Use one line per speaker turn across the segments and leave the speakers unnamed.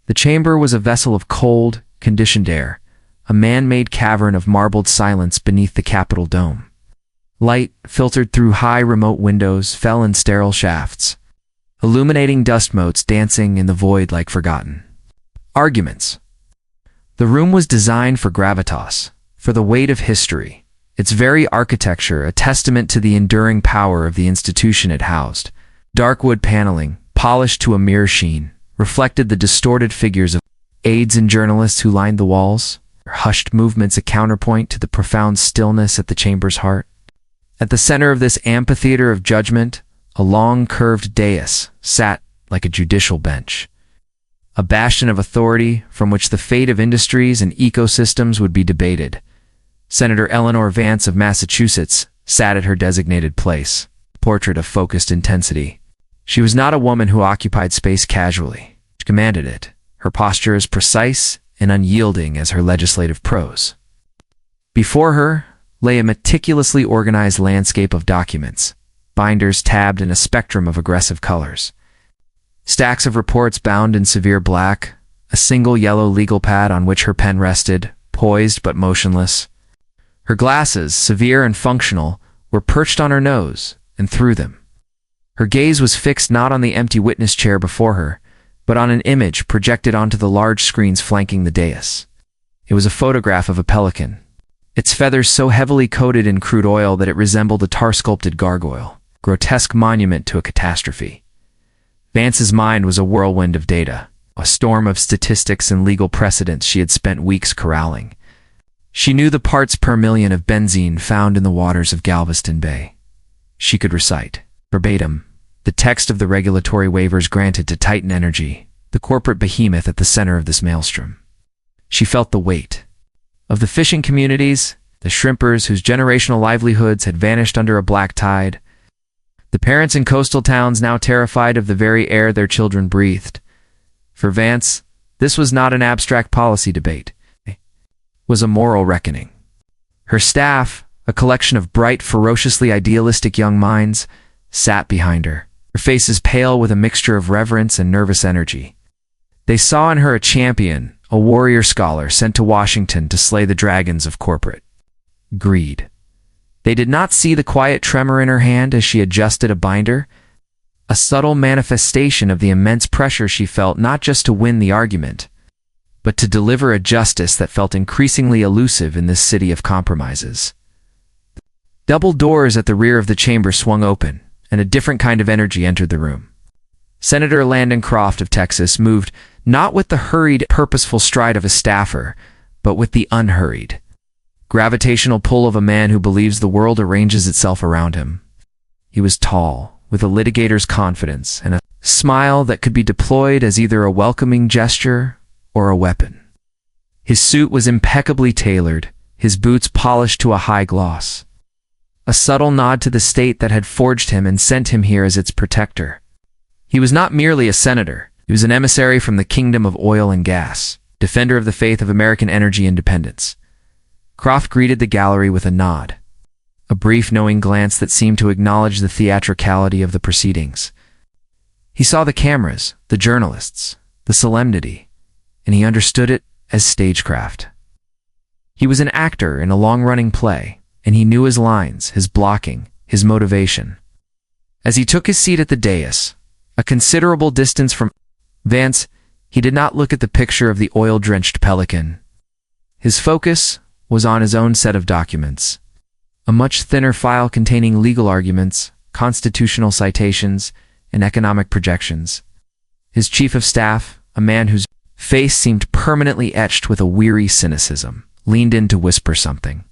The chamber was a vessel of cold, conditioned air, a man-made cavern of marbled silence beneath the Capitol dome. Light, filtered through high remote windows, fell in sterile shafts, illuminating dust motes dancing in the void like forgotten arguments. The room was designed for gravitas, for the weight of history, its very architecture a testament to the enduring power of the institution it housed. Dark wood paneling, polished to a mirror sheen, reflected the distorted figures of aides and journalists who lined the walls, their hushed movements a counterpoint to the profound stillness at the chamber's heart. At the center of this amphitheater of judgment, a long curved dais sat like a judicial bench, a bastion of authority from which the fate of industries and ecosystems would be debated. Senator Eleanor Vance of Massachusetts sat at her designated place, a portrait of focused intensity. She was not a woman who occupied space casually. She commanded it, her posture as precise and unyielding as her legislative prose. Before her lay a meticulously organized landscape of documents, binders tabbed in a spectrum of aggressive colors. Stacks of reports bound in severe black, a single yellow legal pad on which her pen rested, poised but motionless. Her glasses, severe and functional, were perched on her nose, and through them. Her gaze was fixed not on the empty witness chair before her, but on an image projected onto the large screens flanking the dais. It was a photograph of a pelican, its feathers so heavily coated in crude oil that it resembled a tar-sculpted gargoyle, grotesque monument to a catastrophe. Vance's mind was a whirlwind of data, a storm of statistics and legal precedents she had spent weeks corralling. She knew the parts per million of benzene found in the waters of Galveston Bay. She could recite, verbatim, the text of the regulatory waivers granted to Titan Energy, the corporate behemoth at the center of this maelstrom. She felt the weight of the fishing communities, the shrimpers whose generational livelihoods had vanished under a black tide, the parents in coastal towns now terrified of the very air their children breathed. For Vance, this was not an abstract policy debate. It was a moral reckoning. Her staff, a collection of bright, ferociously idealistic young minds, sat behind her, their faces pale with a mixture of reverence and nervous energy. They saw in her a champion, a warrior scholar sent to Washington to slay the dragons of corporate greed. They did not see the quiet tremor in her hand as she adjusted a binder, a subtle manifestation of the immense pressure she felt not just to win the argument, but to deliver a justice that felt increasingly elusive in this city of compromises. Double doors at the rear of the chamber swung open, and a different kind of energy entered the room. Senator Landon Croft of Texas moved not with the hurried, purposeful stride of a staffer, but with the unhurried, gravitational pull of a man who believes the world arranges itself around him. He was tall, with a litigator's confidence, and a smile that could be deployed as either a welcoming gesture or a weapon. His suit was impeccably tailored, his boots polished to a high gloss, a subtle nod to the state that had forged him and sent him here as its protector. He was not merely a senator. He was an emissary from the kingdom of oil and gas, defender of the faith of American energy independence. Croft greeted the gallery with a nod, a brief knowing glance that seemed to acknowledge the theatricality of the proceedings. He saw the cameras, the journalists, the solemnity, and he understood it as stagecraft. He was an actor in a long-running play, and he knew his lines, his blocking, his motivation. As he took his seat at the dais, a considerable distance from Vance, he did not look at the picture of the oil-drenched pelican. His focus was on his own set of documents, a much thinner file containing legal arguments, constitutional citations, and economic projections. His chief of staff, a man whose face seemed permanently etched with a weary cynicism, leaned in to whisper something.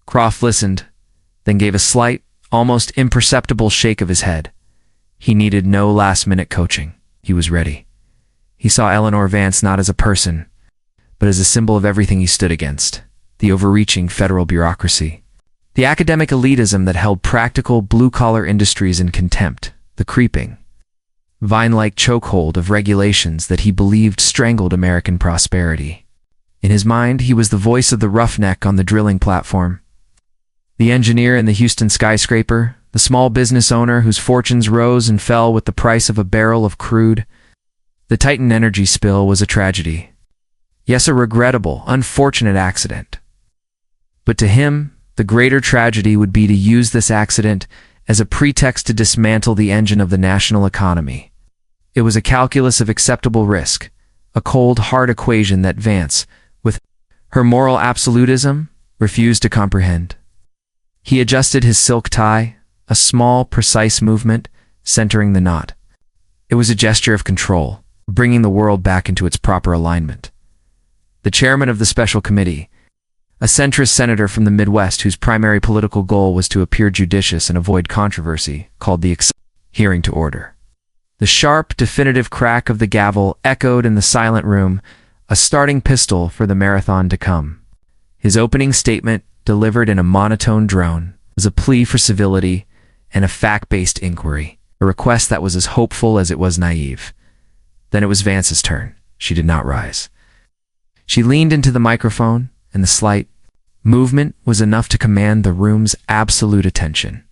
Croft listened, then gave a slight, almost imperceptible shake of his head. He needed no last-minute coaching. He was ready. He saw Eleanor Vance not as a person, but as a symbol of everything he stood against: the overreaching federal bureaucracy, the academic elitism that held practical blue-collar industries in contempt, the creeping, vine-like chokehold of regulations that he believed strangled American prosperity. In his mind, he was the voice of the roughneck on the drilling platform, the engineer in the Houston skyscraper, the small business owner whose fortunes rose and fell with the price of a barrel of crude, The Titan energy spill was a tragedy. Yes, a regrettable, unfortunate accident. But to him, the greater tragedy would be to use this accident as a pretext to dismantle the engine of the national economy. It was a calculus of acceptable risk, a cold, hard equation that Vance, with her moral absolutism, refused to comprehend. He adjusted his silk tie, a small, precise movement, centering the knot. It was a gesture of control, bringing the world back into its proper alignment. The chairman of the special committee, a centrist senator from the Midwest whose primary political goal was to appear judicious and avoid controversy, called the hearing to order. The sharp, definitive crack of the gavel echoed in the silent room, a starting pistol for the marathon to come. His opening statement, delivered in a monotone drone, was a plea for civility and a fact-based inquiry, a request that was as hopeful as it was naive. Then it was Vance's turn. She did not rise. She leaned into the microphone, and the slight movement was enough to command the room's absolute attention.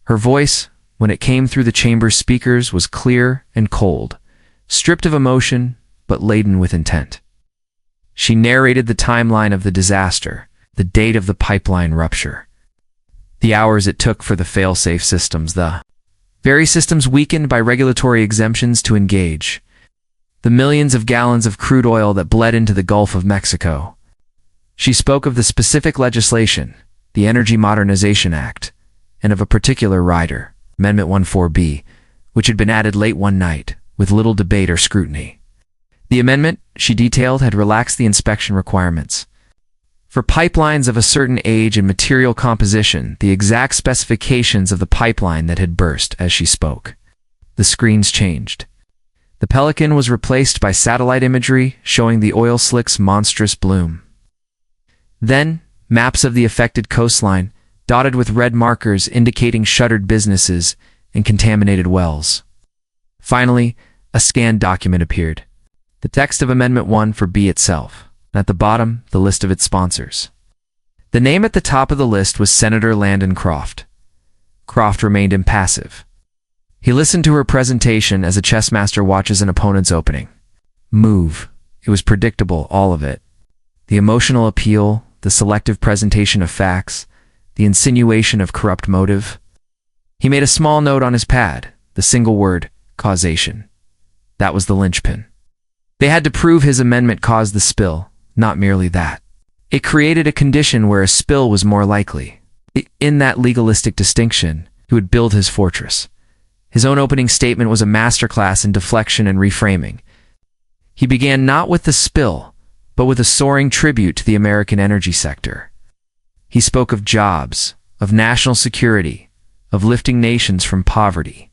Her voice, when it came through the chamber's speakers, was clear and cold, stripped of emotion, but laden with intent. She narrated the timeline of the disaster, the date of the pipeline rupture, the hours it took for the fail-safe systems, the very systems weakened by regulatory exemptions to engage, the millions of gallons of crude oil that bled into the Gulf of Mexico. She spoke of the specific legislation, the Energy Modernization Act, and of a particular rider, Amendment 14B, which had been added late one night, with little debate or scrutiny. The amendment, she detailed, had relaxed the inspection requirements. For pipelines of a certain age and material composition, the exact specifications of the pipeline that had burst as she spoke. The screens changed. The Pelican was replaced by satellite imagery showing the oil slick's monstrous bloom. Then, maps of the affected coastline, dotted with red markers indicating shuttered businesses and contaminated wells. Finally, a scanned document appeared. The text of Amendment 14B itself, and at the bottom, the list of its sponsors. The name at the top of the list was Senator Landon Croft. Croft remained impassive. He listened to her presentation as a chess master watches an opponent's opening move. It was predictable, all of it. The emotional appeal, the selective presentation of facts, the insinuation of corrupt motive. He made a small note on his pad, the single word, causation. That was the linchpin. They had to prove his amendment caused the spill, not merely that. It created a condition where a spill was more likely. In that legalistic distinction, he would build his fortress. His own opening statement was a masterclass in deflection and reframing. He began not with the spill, but with a soaring tribute to the American energy sector. He spoke of jobs, of national security, of lifting nations from poverty.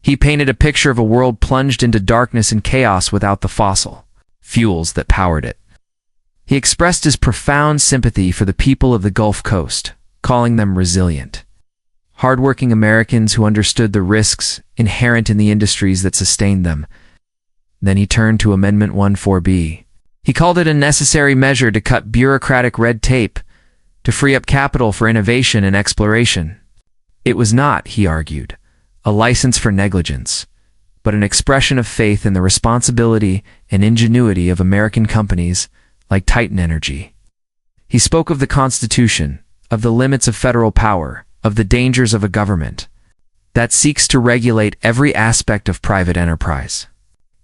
He painted a picture of a world plunged into darkness and chaos without the fossil fuels that powered it. He expressed his profound sympathy for the people of the Gulf Coast, calling them resilient. Hardworking Americans who understood the risks inherent in the industries that sustained them. Then he turned to Amendment 14B. He called it a necessary measure to cut bureaucratic red tape, to free up capital for innovation and exploration. It was not, he argued, a license for negligence, but an expression of faith in the responsibility and ingenuity of American companies like Titan Energy. He spoke of the Constitution, of the limits of federal power, of the dangers of a government that seeks to regulate every aspect of private enterprise.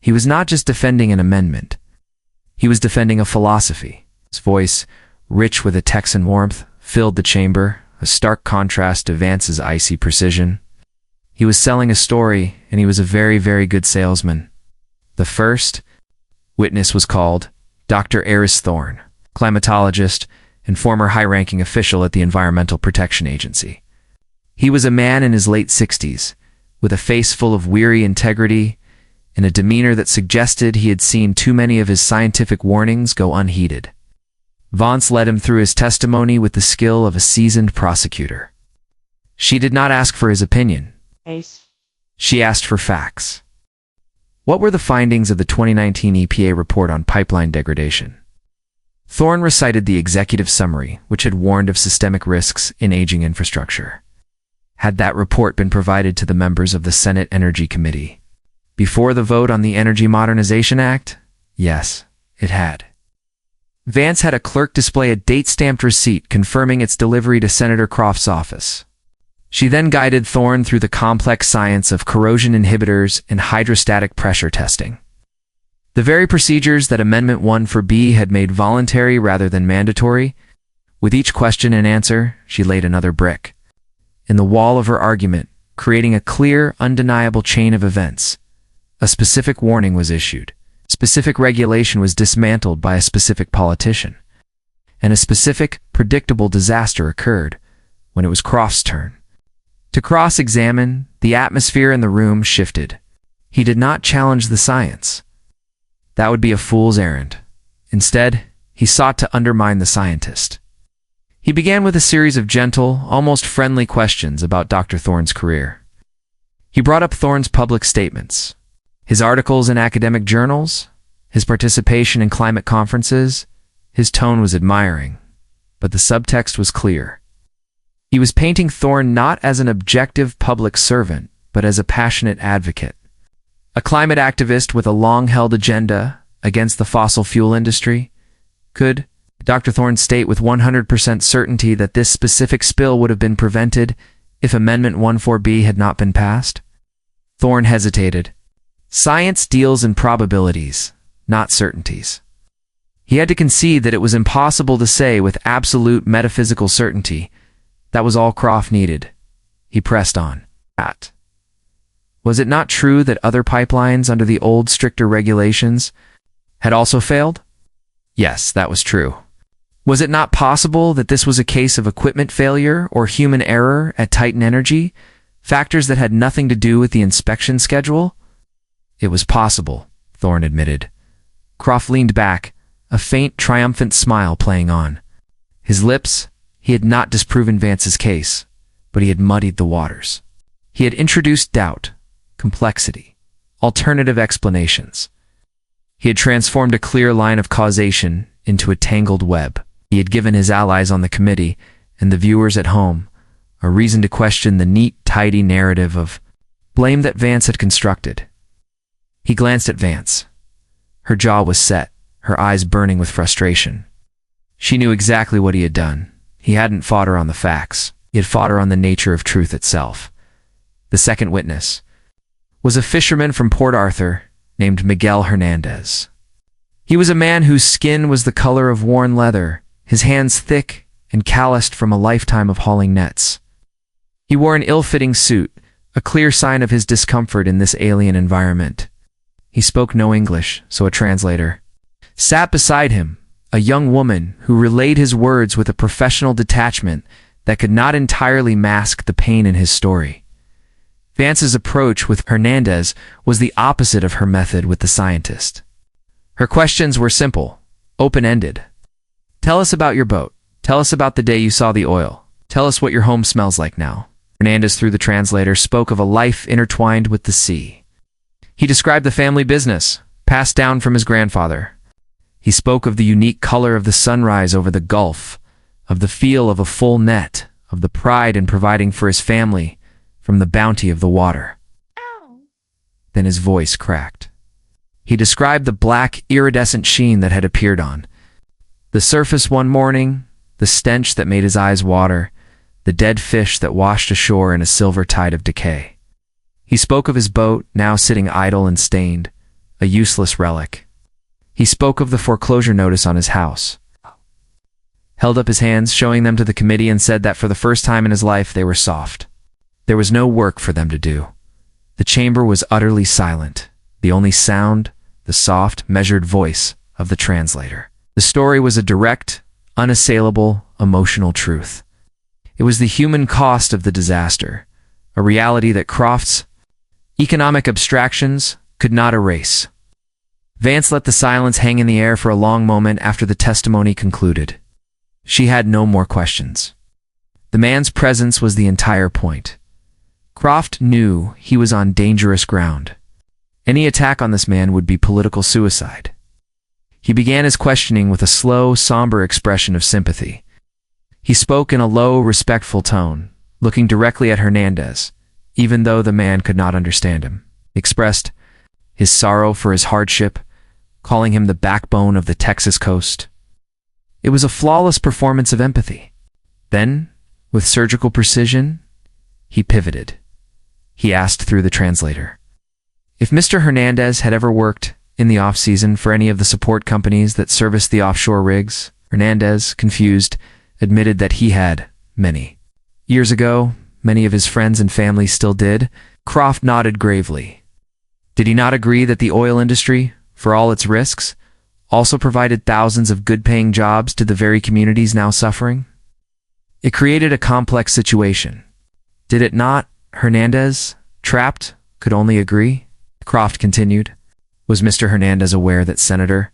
He was not just defending an amendment. He was defending a philosophy. His voice, rich with a Texan warmth, filled the chamber, a stark contrast to Vance's icy precision. He was selling a story, and he was a very, very good salesman. The first witness was called Dr. Eris Thorne, climatologist and former high-ranking official at the Environmental Protection Agency. He was a man in his late 60s, with a face full of weary integrity and a demeanor that suggested he had seen too many of his scientific warnings go unheeded. Vance led him through his testimony with the skill of a seasoned prosecutor. She did not ask for his opinion. She asked for facts. What were the findings of the 2019 EPA report on pipeline degradation? Thorne recited the executive summary, which had warned of systemic risks in aging infrastructure. Had that report been provided to the members of the Senate Energy Committee? Before the vote on the Energy Modernization Act? Yes, it had. Vance had a clerk display a date-stamped receipt confirming its delivery to Senator Croft's office. She then guided Thorne through the complex science of corrosion inhibitors and hydrostatic pressure testing. The very procedures that Amendment 1(b) had made voluntary rather than mandatory. With each question and answer, she laid another brick in the wall of her argument, creating a clear, undeniable chain of events. A specific warning was issued. Specific regulation was dismantled by a specific politician. And a specific, predictable disaster occurred when it was Croft's turn. To cross-examine, the atmosphere in the room shifted. He did not challenge the science. That would be a fool's errand. Instead, he sought to undermine the scientist. He began with a series of gentle, almost friendly questions about Dr. Thorne's career. He brought up Thorne's public statements, his articles in academic journals, his participation in climate conferences. His tone was admiring, but the subtext was clear. He was painting Thorne not as an objective public servant, but as a passionate advocate. A climate activist with a long-held agenda against the fossil fuel industry. Could Dr. Thorne state with 100% certainty that this specific spill would have been prevented if Amendment 1(b) had not been passed? Thorne hesitated. Science deals in probabilities, not certainties. He had to concede that it was impossible to say with absolute metaphysical certainty. That was all Croft needed. He pressed on. Was it not true that other pipelines under the old stricter regulations had also failed? Yes, that was true. Was it not possible that this was a case of equipment failure or human error at Titan Energy, factors that had nothing to do with the inspection schedule? It was possible, Thorne admitted. Croft leaned back, a faint, triumphant smile playing on. His lips, he had not disproven Vance's case, but he had muddied the waters. He had introduced doubt, complexity, alternative explanations. He had transformed a clear line of causation into a tangled web. He had given his allies on the committee and the viewers at home a reason to question the neat, tidy narrative of blame that Vance had constructed. He glanced at Vance. Her jaw was set, her eyes burning with frustration. She knew exactly what he had done. He hadn't fought her on the facts. He had fought her on the nature of truth itself. The second witness was a fisherman from Port Arthur named Miguel Hernandez. He was a man whose skin was the color of worn leather, his hands thick and calloused from a lifetime of hauling nets. He wore an ill-fitting suit, a clear sign of his discomfort in this alien environment. He spoke no English, so a translator sat beside him, a young woman who relayed his words with a professional detachment that could not entirely mask the pain in his story. Vance's approach with Hernandez was the opposite of her method with the scientist. Her questions were simple, open-ended. Tell us about your boat. Tell us about the day you saw the oil. Tell us what your home smells like now. Hernandez, through the translator, spoke of a life intertwined with the sea. He described the family business, passed down from his grandfather. He spoke of the unique color of the sunrise over the Gulf, of the feel of a full net, of the pride in providing for his family from the bounty of the water.
Ow.
Then his voice cracked. He described the black, iridescent sheen that had appeared on the surface one morning, the stench that made his eyes water, the dead fish that washed ashore in a silver tide of decay. He spoke of his boat, now sitting idle and stained, a useless relic. He spoke of the foreclosure notice on his house, held up his hands, showing them to the committee, and said that for the first time in his life they were soft. There was no work for them to do. The chamber was utterly silent. The only sound, the soft, measured voice of the translator. The story was a direct, unassailable, emotional truth. It was the human cost of the disaster, a reality that Croft's economic abstractions could not erase. Vance let the silence hang in the air for a long moment after the testimony concluded. She had no more questions. The man's presence was the entire point. Croft knew he was on dangerous ground. Any attack on this man would be political suicide. He began his questioning with a slow, somber expression of sympathy. He spoke in a low, respectful tone, looking directly at Hernandez, even though the man could not understand him. He expressed, his sorrow for his hardship, calling him the backbone of the Texas coast. It was a flawless performance of empathy. Then, with surgical precision, he pivoted. He asked through the translator if Mr. Hernandez had ever worked in the off-season for any of the support companies that serviced the offshore rigs. Hernandez, confused, admitted that he had many. Years ago, many of his friends and family still did. Croft nodded gravely. Did he not agree that the oil industry, for all its risks, also provided thousands of good-paying jobs to the very communities now suffering? It created a complex situation. Did it not? Hernandez, trapped, could only agree. Croft continued. Was Mr. Hernandez aware that Senator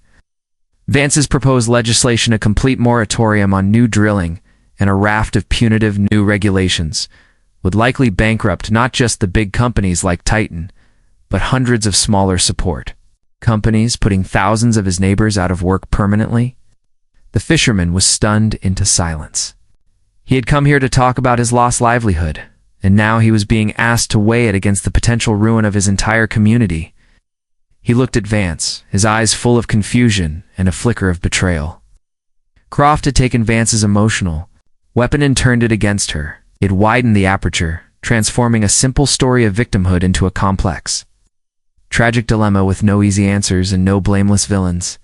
Vance's proposed legislation, a complete moratorium on new drilling and a raft of punitive new regulations, would likely bankrupt not just the big companies like Titan, but hundreds of smaller support companies, putting thousands of his neighbors out of work permanently? The fisherman was stunned into silence. He had come here to talk about his lost livelihood, and now he was being asked to weigh it against the potential ruin of his entire community. He looked at Vance, his eyes full of confusion and a flicker of betrayal. Croft had taken Vance's emotional weapon and turned it against her. It widened the aperture, transforming a simple story of victimhood into a complex, tragic dilemma with no easy answers and no blameless villains.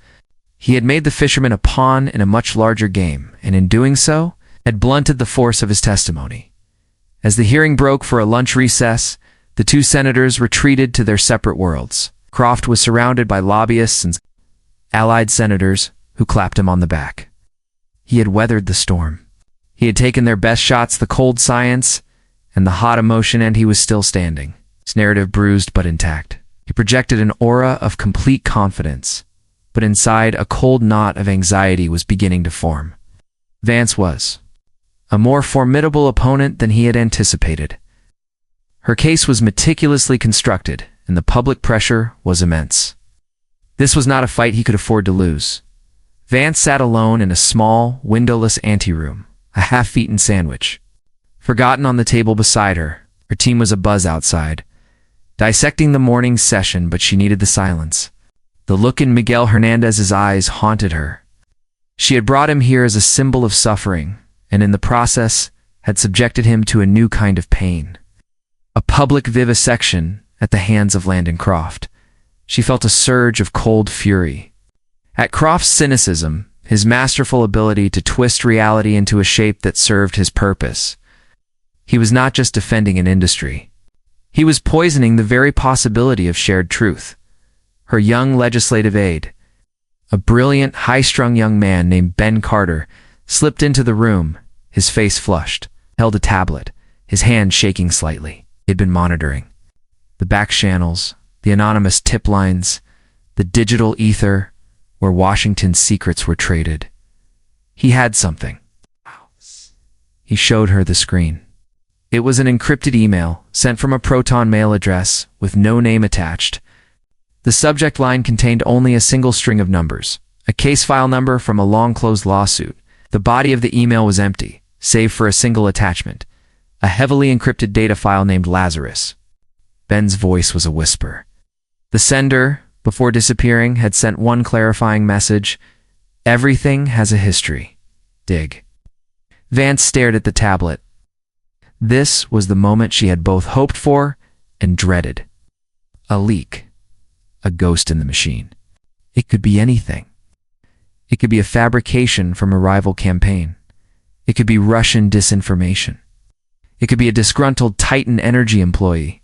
He had made the fisherman a pawn in a much larger game, and in doing so, had blunted the force of his testimony. As the hearing broke for a lunch recess, the two senators retreated to their separate worlds. Croft was surrounded by lobbyists and allied senators who clapped him on the back. He had weathered the storm. He had taken their best shots, the cold science and the hot emotion, and he was still standing, his narrative bruised but intact. He projected an aura of complete confidence, but inside a cold knot of anxiety was beginning to form. Vance was a more formidable opponent than he had anticipated. Her case was meticulously constructed, and the public pressure was immense. This was not a fight he could afford to lose. Vance sat alone in a small, windowless anteroom, a half-eaten sandwich forgotten on the table beside her. Her team was abuzz outside, dissecting the morning's session, but she needed the silence. The look in Miguel Hernandez's eyes haunted her. She had brought him here as a symbol of suffering, and in the process had subjected him to a new kind of pain. A public vivisection at the hands of Landon Croft. She felt a surge of cold fury. At Croft's cynicism, his masterful ability to twist reality into a shape that served his purpose. He was not just defending an industry. He was poisoning the very possibility of shared truth. Her young legislative aide, a brilliant, high-strung young man named Ben Carter, slipped into the room, his face flushed, held a tablet, his hand shaking slightly. He had been monitoring the back channels, the anonymous tip lines, the digital ether where Washington's secrets were traded. He had something. He showed her the screen. It was an encrypted email sent from a Proton mail address with no name attached. The subject line contained only a single string of numbers, a case file number from a long-closed lawsuit. The body of the email was empty, save for a single attachment, a heavily encrypted data file named Lazarus. Ben's voice was a whisper. The sender, before disappearing, had sent one clarifying message: "Everything has a history. Dig." Vance stared at the tablet. This was the moment she had both hoped for and dreaded. A leak. A ghost in the machine. It could be anything. It could be a fabrication from a rival campaign. It could be Russian disinformation. It could be a disgruntled Titan Energy employee.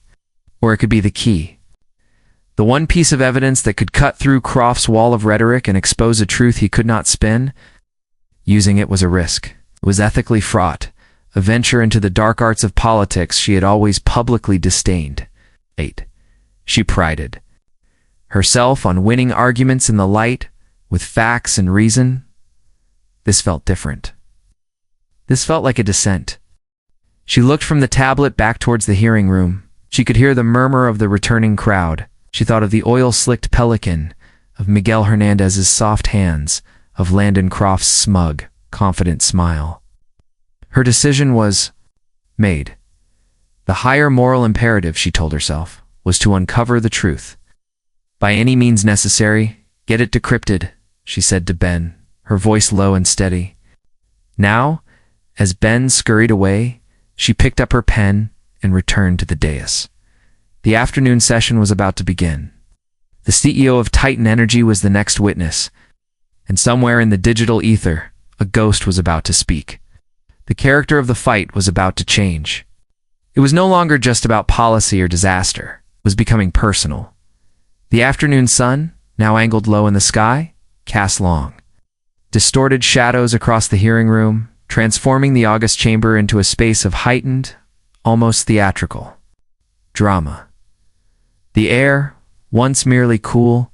Or it could be the key. The one piece of evidence that could cut through Croft's wall of rhetoric and expose a truth he could not spin. Using it was a risk. It was ethically fraught, a venture into the dark arts of politics she had always publicly disdained. 8. She prided herself on winning arguments in the light, with facts and reason. This felt different. This felt like a descent. She looked from the tablet back towards the hearing room. She could hear the murmur of the returning crowd. She thought of the oil-slicked pelican, of Miguel Hernandez's soft hands, of Landon Croft's smug, confident smile. Her decision was made. The higher moral imperative, she told herself, was to uncover the truth. By any means necessary, get it decrypted, she said to Ben, her voice low and steady. Now, as Ben scurried away, she picked up her pen and returned to the dais. The afternoon session was about to begin. The CEO of Titan Energy was the next witness, and somewhere in the digital ether, a ghost was about to speak. The character of the fight was about to change. It was no longer just about policy or disaster. It was becoming personal. The afternoon sun, now angled low in the sky, cast long, distorted shadows across the hearing room, transforming the august chamber into a space of heightened, almost theatrical drama. The air, once merely cool,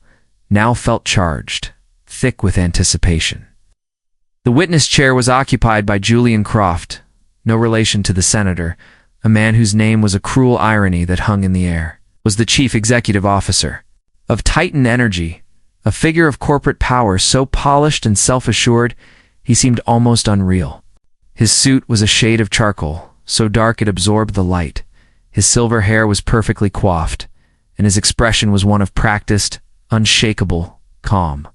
now felt charged, thick with anticipation. The witness chair was occupied by Julian Croft, no relation to the senator, a man whose name was a cruel irony that hung in the air. Was the chief executive officer of Titan Energy, a figure of corporate power so polished and self-assured he seemed almost unreal. His suit was a shade of charcoal, so dark it absorbed the light. His silver hair was perfectly coiffed, and his expression was one of practiced, unshakable calm.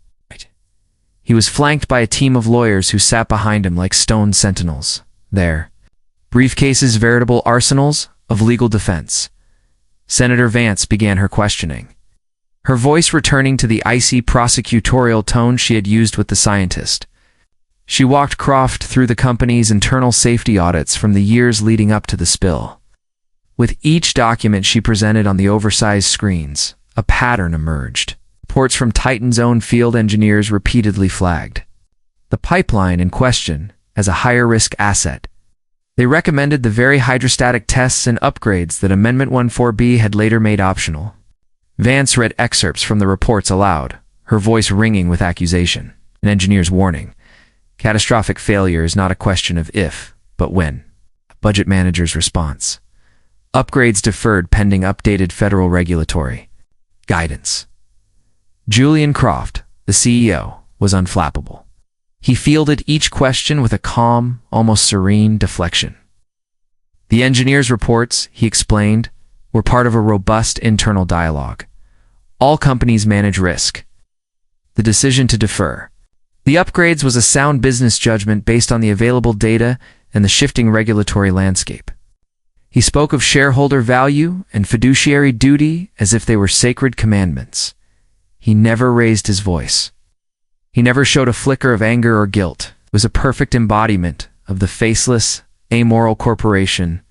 He was flanked by a team of lawyers who sat behind him like stone sentinels. Their briefcases veritable arsenals of legal defense. Senator Vance began her questioning, her voice returning to the icy prosecutorial tone she had used with the scientist. She walked Croft through the company's internal safety audits from the years leading up to the spill. With each document she presented on the oversized screens, a pattern emerged. Reports from Titan's own field engineers repeatedly flagged the pipeline in question as a higher-risk asset. They recommended the very hydrostatic tests and upgrades that Amendment 14B had later made optional. Vance read excerpts from the reports aloud, her voice ringing with accusation. An engineer's warning. Catastrophic failure is not a question of if, but when. Budget manager's response. Upgrades deferred pending updated federal regulatory guidance. Julian Croft, the CEO, was unflappable. He fielded each question with a calm, almost serene deflection. The engineer's reports, he explained, were part of a robust internal dialogue. All companies manage risk. The decision to defer the upgrades was a sound business judgment based on the available data and the shifting regulatory landscape. He spoke of shareholder value and fiduciary duty as if they were sacred commandments. He never raised his voice. He never showed a flicker of anger or guilt. It was a perfect embodiment of the faceless, amoral corporation,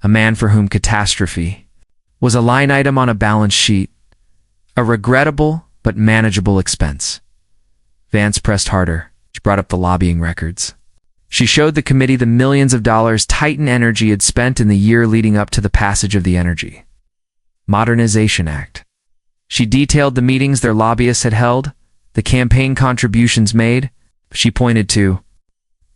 a man for whom catastrophe was a line item on a balance sheet, a regrettable but manageable expense. Vance pressed harder. She brought up the lobbying records. She showed the committee the millions of dollars Titan Energy had spent in the year leading up to the passage of the Energy Modernization Act. She detailed the meetings their lobbyists had held, the campaign contributions made. She pointed to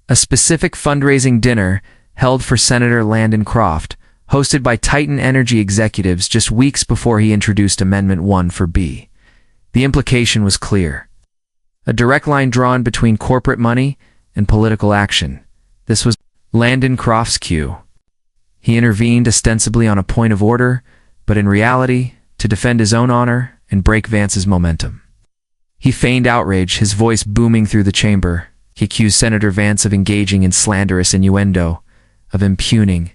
a specific fundraising dinner held for Senator Landon Croft, hosted by Titan Energy executives just weeks before he introduced Amendment 14B. The implication was clear. A direct line drawn between corporate money and political action. This was Landon Croft's cue. He intervened ostensibly on a point of order, but in reality, to defend his own honor and break Vance's momentum. He feigned outrage, his voice booming through the chamber. He accused Senator Vance of engaging in slanderous innuendo, of impugning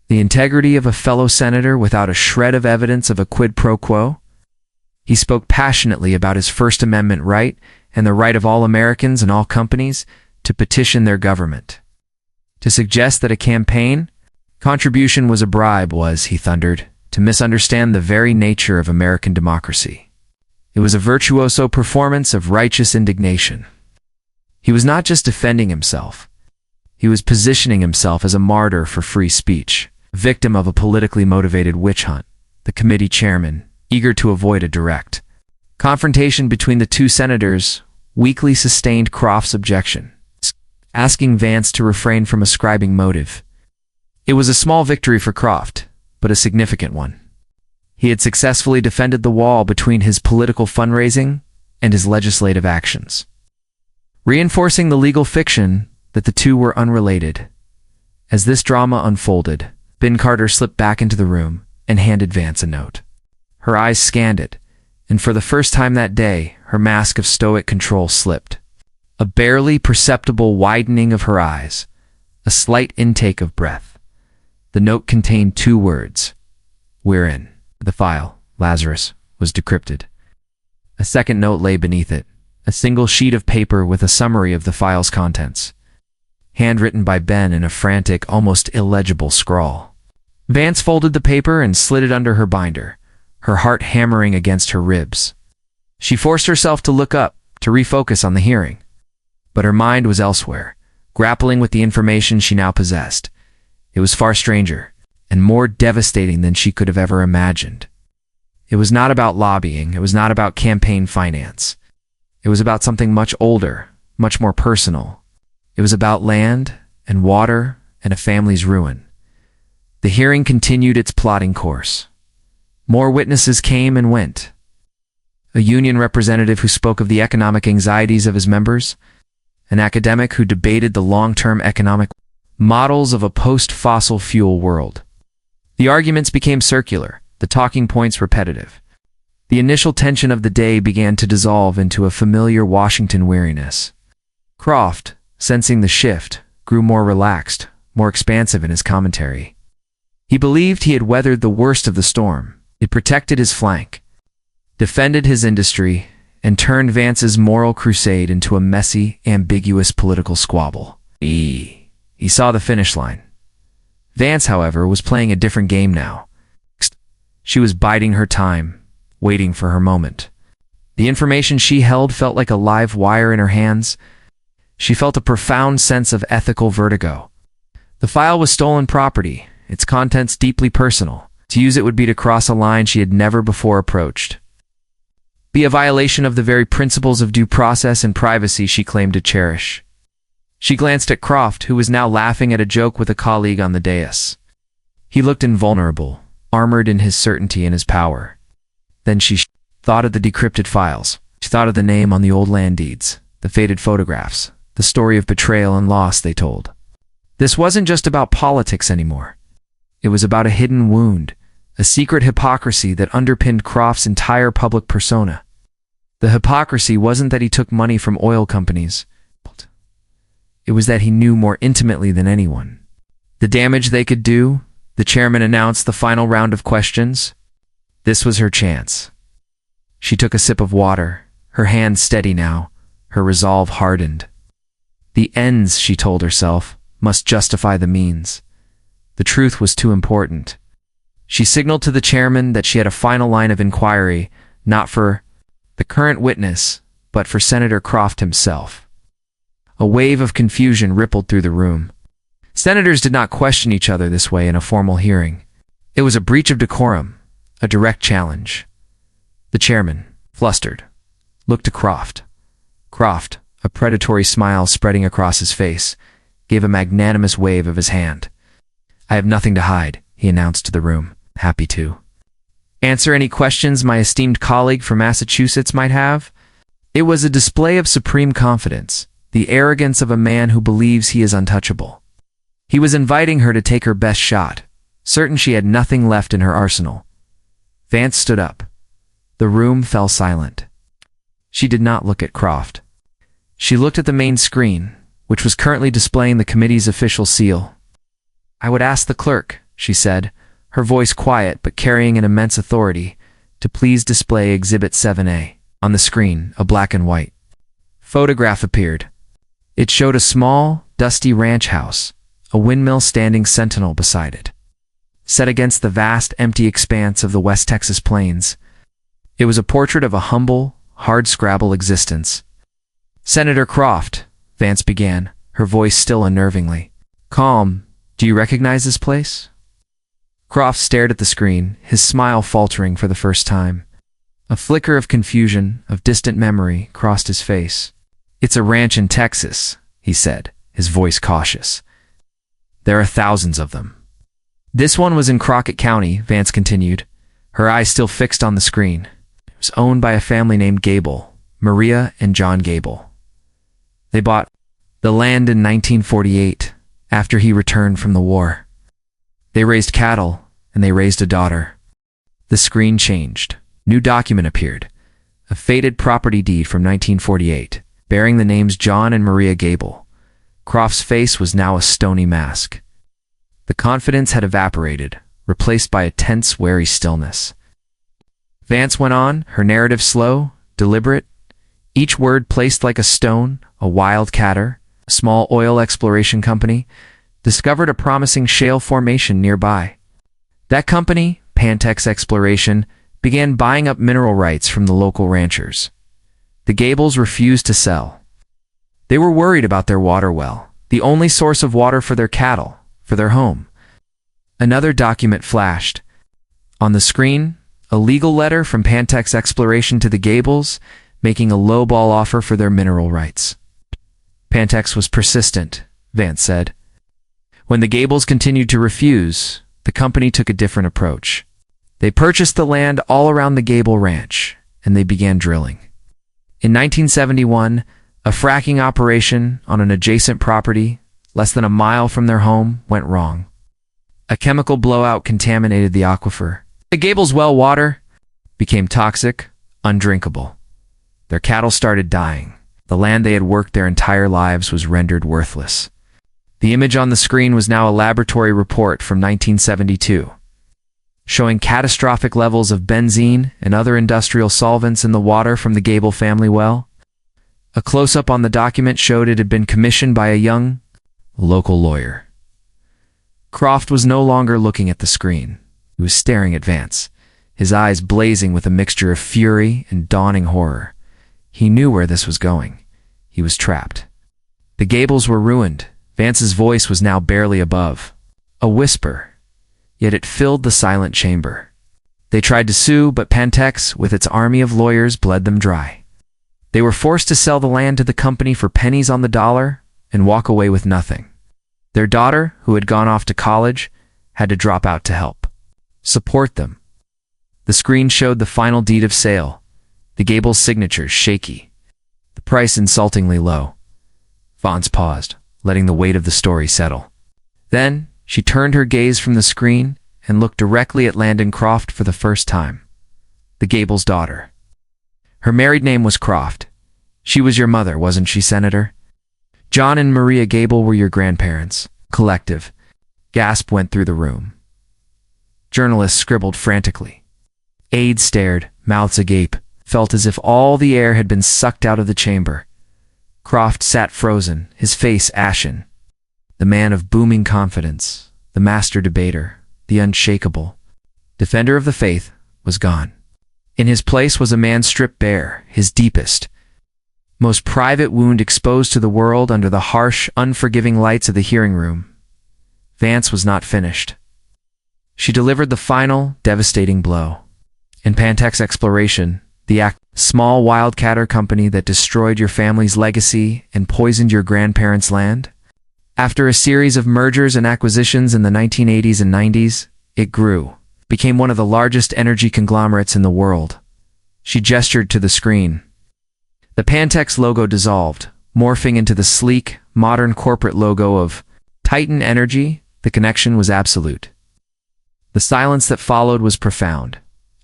the integrity of a fellow senator without a shred of evidence of a quid pro quo. He spoke passionately about his First Amendment right and the right of all Americans and all companies to petition their government. To suggest that a campaign contribution was a bribe was, he thundered, to misunderstand the very nature of American democracy. It was a virtuoso performance of righteous indignation. He was not just defending himself. He was positioning himself as a martyr for free speech, a victim of a politically motivated witch hunt. The committee chairman, eager to avoid a direct confrontation between the two senators, weakly sustained Croft's objection, asking Vance to refrain from ascribing motive. It was a small victory for Croft, but a significant one. He had successfully defended the wall between his political fundraising and his legislative actions, reinforcing the legal fiction that the two were unrelated. As this drama unfolded, Ben Carter slipped back into the room and handed Vance a note. Her eyes scanned it, and for the first time that day, her mask of stoic control slipped. A barely perceptible widening of her eyes, a slight intake of breath. The note contained 2 words. "We're in." The file, Lazarus, was decrypted. A second note lay beneath it, a single sheet of paper with a summary of the file's contents. Handwritten by Ben in a frantic, almost illegible scrawl. Vance folded the paper and slid it under her binder, her heart hammering against her ribs. She forced herself to look up, to refocus on the hearing. But her mind was elsewhere, grappling with the information she now possessed. It was far stranger, and more devastating than she could have ever imagined. It was not about lobbying, it was not about campaign finance. It was about something much older, much more personal. It was about land and water and a family's ruin. The hearing continued its plodding course. More witnesses came and went. A union representative who spoke of the economic anxieties of his members, an academic who debated the long-term economic models of a post-fossil fuel world. The arguments became circular, the talking points repetitive. The initial tension of the day began to dissolve into a familiar Washington weariness. Croft, sensing the shift, grew more relaxed, more expansive in his commentary. He believed he had weathered the worst of the storm. It protected his flank, defended his industry, and turned Vance's moral crusade into a messy, ambiguous political squabble. He saw the finish line. Vance, however, was playing a different game now. She was biding her time, waiting for her moment. The information she held felt like a live wire in her hands. She felt a profound sense of ethical vertigo. The file was stolen property, its contents deeply personal. To use it would be to cross a line she had never before approached. Be a violation of the very principles of due process and privacy she claimed to cherish. She glanced at Croft, who was now laughing at a joke with a colleague on the dais. He looked invulnerable, armored in his certainty and his power. Then she thought of the decrypted files. She thought of the name on the old land deeds, the faded photographs, the story of betrayal and loss they told. This wasn't just about politics anymore. It was about a hidden wound, a secret hypocrisy that underpinned Croft's entire public persona. The hypocrisy wasn't that he took money from oil companies. It was that he knew more intimately than anyone the damage they could do. The chairman announced the final round of questions. This was her chance. She took a sip of water, her hand steady now, her resolve hardened. The ends, she told herself, must justify the means. The truth was too important. She signaled to the chairman that she had a final line of inquiry, not for the current witness, but for Senator Croft himself. A wave of confusion rippled through the room. Senators did not question each other this way in a formal hearing. It was a breach of decorum, a direct challenge. The chairman, flustered, looked to Croft. Croft, a predatory smile spreading across his face, gave a magnanimous wave of his hand. "I have nothing to hide," he announced to the room, happy to answer any questions my esteemed colleague from Massachusetts might have. It was a display of supreme confidence, the arrogance of a man who believes he is untouchable. He was inviting her to take her best shot, certain she had nothing left in her arsenal. Vance stood up. The room fell silent. She did not look at Croft. She looked at the main screen, which was currently displaying the committee's official seal. "I would ask the clerk," she said, her voice quiet but carrying an immense authority, "to please display Exhibit 7A." On the screen, a black and white photograph appeared. It showed a small, dusty ranch house, a windmill standing sentinel beside it. Set against the vast, empty expanse of the West Texas plains, it was a portrait of a humble, hard-scrabble existence. "Senator Croft," Vance began, her voice still unnervingly calm, "do you recognize this place?" Croft stared at the screen, his smile faltering for the first time. A flicker of confusion, of distant memory, crossed his face. "It's a ranch in Texas," he said, his voice cautious. "There are thousands of them." "This one was in Crockett County," Vance continued, her eyes still fixed on the screen. "It was owned by a family named Gable, Maria and John Gable. They bought the land in 1948, after he returned from the war. They raised cattle, and they raised a daughter." The screen changed. New document appeared. a faded property deed from 1948, bearing the names John and Maria Gable. Croft's face was now a stony mask. The confidence had evaporated, replaced by a tense, wary stillness. Vance went on, her narrative slow, deliberate, each word placed like a stone. A wildcatter, a small oil exploration company, discovered a promising shale formation nearby. That company, Pantex Exploration, began buying up mineral rights from the local ranchers. The Gables refused to sell. They were worried about their water well, the only source of water for their cattle, for their home. Another document flashed. On the screen, a legal letter from Pantex Exploration to the Gables, making a lowball offer for their mineral rights. Pantex was persistent, Vance said. When the Gables continued to refuse, the company took a different approach. They purchased the land all around the Gable Ranch, and they began drilling. In 1971, a fracking operation on an adjacent property, less than a mile from their home, went wrong. A chemical blowout contaminated the aquifer. The Gables' well water became toxic, undrinkable. Their cattle started dying. The land they had worked their entire lives was rendered worthless. The image on the screen was now a laboratory report from 1972, showing catastrophic levels of benzene and other industrial solvents in the water from the Gable family well. A close-up on the document showed it had been commissioned by a young, local lawyer. Croft was no longer looking at the screen. He was staring at Vance, his eyes blazing with a mixture of fury and dawning horror. He knew where this was going. He was trapped. The Gables were ruined. Vance's voice was now barely above, a whisper, yet it filled the silent chamber. They tried to sue, but Pantex, with its army of lawyers, bled them dry. They were forced to sell the land to the company for pennies on the dollar and walk away with nothing. Their daughter, who had gone off to college, had to drop out to help support them. The screen showed the final deed of sale, the Gables' signatures shaky, the price insultingly low. Vance paused, letting the weight of the story settle. Then, she turned her gaze from the screen and looked directly at Landon Croft for the first time. The Gables' daughter. Her married name was Croft. She was your mother, wasn't she, Senator? John and Maria Gable were your grandparents. Collective gasp went through the room. Journalists scribbled frantically. Aides stared, mouths agape, felt as if all the air had been sucked out of the chamber. Croft sat frozen, his face ashen. The man of booming confidence, the master debater, the unshakable defender of the faith, was gone. In his place was a man stripped bare, his deepest, most private wound exposed to the world under the harsh, unforgiving lights of the hearing room. Vance was not finished. She delivered the final, devastating blow. In Pantex Exploration, the small wildcatter company that destroyed your family's legacy and poisoned your grandparents' land? After a series of mergers and acquisitions in the 1980s and 90s, it grew, became one of the largest energy conglomerates in the world. She gestured to the screen. The Pantex logo dissolved, morphing into the sleek, modern corporate logo of Titan Energy. The connection was absolute. The silence that followed was profound,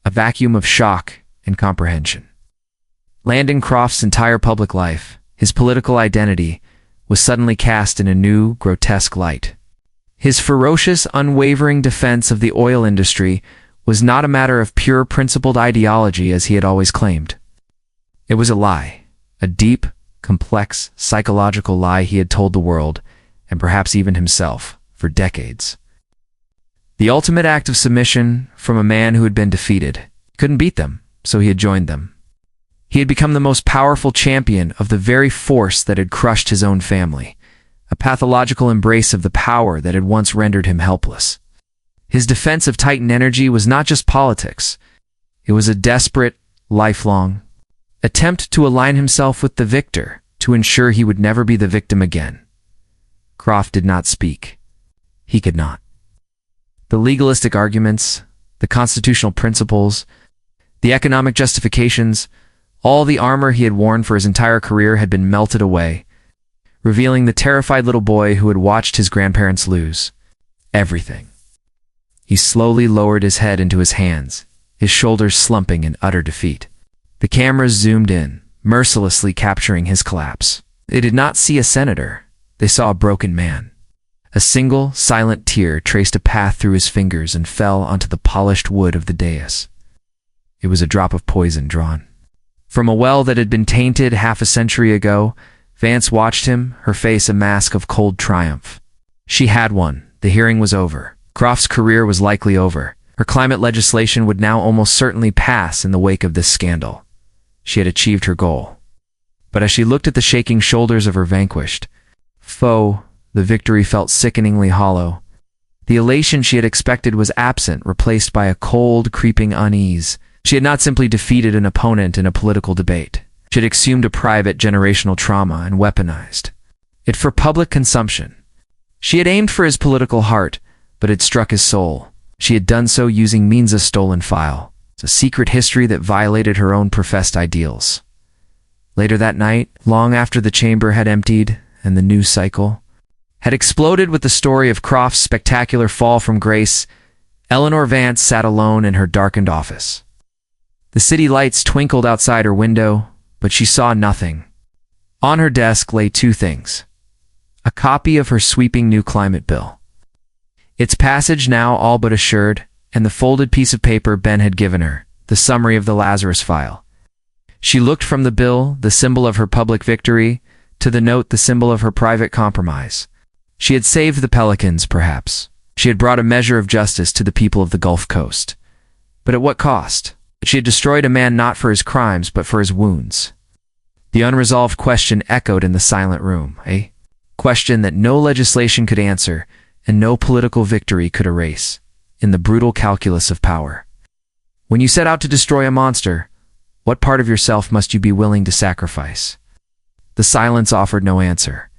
a vacuum of shock and comprehension. Landon Croft's entire public life, his political identity, was suddenly cast in a new, grotesque light. His ferocious, unwavering defense of the oil industry was not a matter of pure principled ideology as he had always claimed. It was a lie, a deep, complex, psychological lie he had told the world, and perhaps even himself, for decades. The ultimate act of submission from a man who had been defeated. Couldn't beat them, so he had joined them. He had become the most powerful champion of the very force that had crushed his own family, a pathological embrace of the power that had once rendered him helpless. His defense of Titan Energy was not just politics. It was a desperate, lifelong attempt to align himself with the victor, to ensure he would never be the victim again. Croft did not speak. He could not. The legalistic arguments, the constitutional principles, the economic justifications, all the armor he had worn for his entire career had been melted away, revealing the terrified little boy who had watched his grandparents lose everything. He slowly lowered his head into his hands, his shoulders slumping in utter defeat. The cameras zoomed in, mercilessly capturing his collapse. They did not see a senator. They saw a broken man. A single, silent tear traced a path through his fingers and fell onto the polished wood of the dais. It was a drop of poison drawn from a well that had been tainted half a century ago. Vance watched him, her face a mask of cold triumph. She had won. The hearing was over. Croft's career was likely over. Her climate legislation would now almost certainly pass in the wake of this scandal. She had achieved her goal. But as she looked at the shaking shoulders of her vanquished foe, the victory felt sickeningly hollow. The elation she had expected was absent, replaced by a cold, creeping unease. She had not simply defeated an opponent in a political debate. She had exhumed a private generational trauma and weaponized it for public consumption. She had aimed for his political heart, but had struck his soul. She had done so using means a stolen file, a secret history that violated her own professed ideals. Later that night, long after the chamber had emptied and the news cycle had exploded with the story of Croft's spectacular fall from grace, Eleanor Vance sat alone in her darkened office. The city lights twinkled outside her window, but she saw nothing. On her desk lay two things: a copy of her sweeping new climate bill, its passage now all but assured, and the folded piece of paper Ben had given her, the summary of the Lazarus file. She looked from the bill, the symbol of her public victory, to the note, the symbol of her private compromise. She had saved the Pelicans, perhaps. She had brought a measure of justice to the people of the Gulf Coast. But at what cost? She had destroyed a man not for his crimes, but for his wounds. The unresolved question echoed in the silent room, a question that no legislation could answer and no political victory could erase, in the brutal calculus of power. When you set out to destroy a monster, what part of yourself must you be willing to sacrifice? The silence offered no answer.